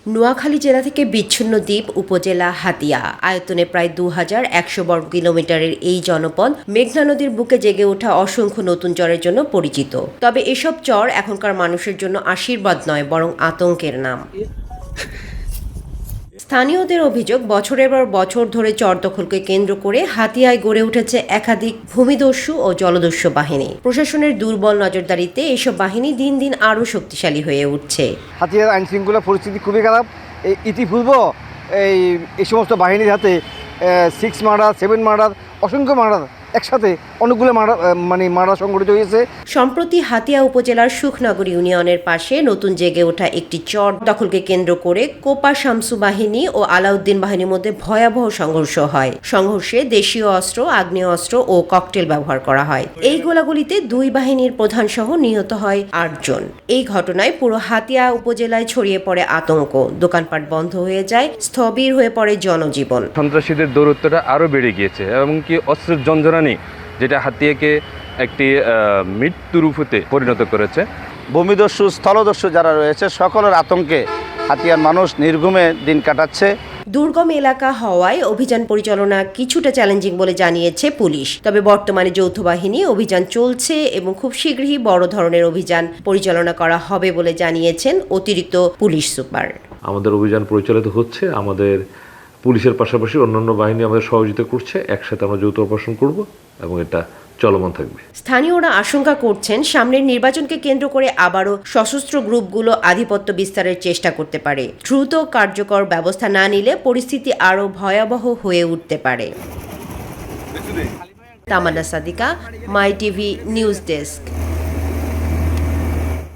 নোয়াখালী জেলা থেকে বিচ্ছিন্ন দ্বীপ উপজেলা হাতিয়া। আয়তনে প্রায় 2100 বর্গ কিলোমিটারের এই জনপদ মেঘনা নদীর বুকে জেগে ওঠা অসংখ্য নতুন চরের জন্য পরিচিত। তবে এসব চর এখনকার মানুষের জন্য আশীর্বাদ নয়, বরং আতঙ্কের নাম। স্থানীয়দের অভিযোগ, বছরের পর বছর ধরে চর দখলকে কেন্দ্র করে হাতিয়ায় গড়ে উঠেছে একাধিক ভূমিদস্যু ও জলদস্যু বাহিনী। প্রশাসনের দুর্বল নজরদারিতে এসব বাহিনী দিন দিন আরও শক্তিশালী হয়ে উঠছে। হাতিয়ার আইন শৃঙ্খলা পরিস্থিতি খুবই খারাপ। ইতিপূর্ব এই সমস্ত বাহিনীর হাতে 6 মার্ডার, 7 মার্ডার, অসংখ্য মার্ডার একসাথে অনেকগুলো মার্ডার সংঘটিত হয়েছে। সম্প্রতি হাতিয়া উপজেলার সুখনগর ইউনিয়নের পাশে নতুন জেগে ওঠা একটি চর দখলকে কেন্দ্র করে কোপা শামসু বাহিনী ও আলাউদ্দিন বাহিনীর মধ্যে ভয়াবহ সংঘর্ষ হয়। সংঘর্ষে দেশীয় অস্ত্র, আগ্নেয় অস্ত্র ও ককটেল ব্যবহার করা হয়। এই গোলাগুলিতে দুই বাহিনীর প্রধান সহ নিহত হয় 8 জন। এই ঘটনায় পুরো হাতিয়া উপজেলায় ছড়িয়ে পড়ে আতঙ্ক। দোকানপাট বন্ধ হয়ে যায়, স্থবির হয়ে পড়ে জনজীবন। সন্ত্রাসীদের দৌরত্বটা আরও বেড়ে গিয়েছে, এমনকি অস্ত্রের জঞ্জনানি যেটা হাতিয়াকে একটি মৃত্যুরূপতে পরিণত করেছে। ভূমিদস্যু, স্থলদস্যু যারা রয়েছে সকলের আতঙ্কে হাতিয়ার মানুষ নির্ঘুমে দিন কাটাচ্ছে। দুর্গম এলাকা হওয়ায় অভিযান পরিচালনা কিছুটা চ্যালেঞ্জিং বলে জানিয়েছে পুলিশ। তবে বর্তমানে যৌথ বাহিনী অভিযান চলছে এবং খুব শীঘ্রই বড় ধরনের অভিযান পরিচালনা করা হবে বলে জানিয়েছেন অতিরিক্ত পুলিশ সুপার। আমাদের অভিযান পরিচালিত হচ্ছে, আমাদের পুলিশের পাশাপাশি অন্যান্য বাহিনী আমাদের সহযোগিতা করছে। একসাথে আমরা যৌথ অপারেশন করব এবং এটা চলমান থাকবে। স্থানীয়রা আশঙ্কা করছেন, সামনের নির্বাচনকে কেন্দ্র করে আবারও সশস্ত্র গ্রুপগুলো আধিপত্য বিস্তারের চেষ্টা করতে পারে। দ্রুত কার্যকর ব্যবস্থা না নিলে পরিস্থিতি আরও ভয়াবহ হয়ে উঠতে পারে। তামান্না সাদিকা, মাই টিভি নিউজ ডেস্ক।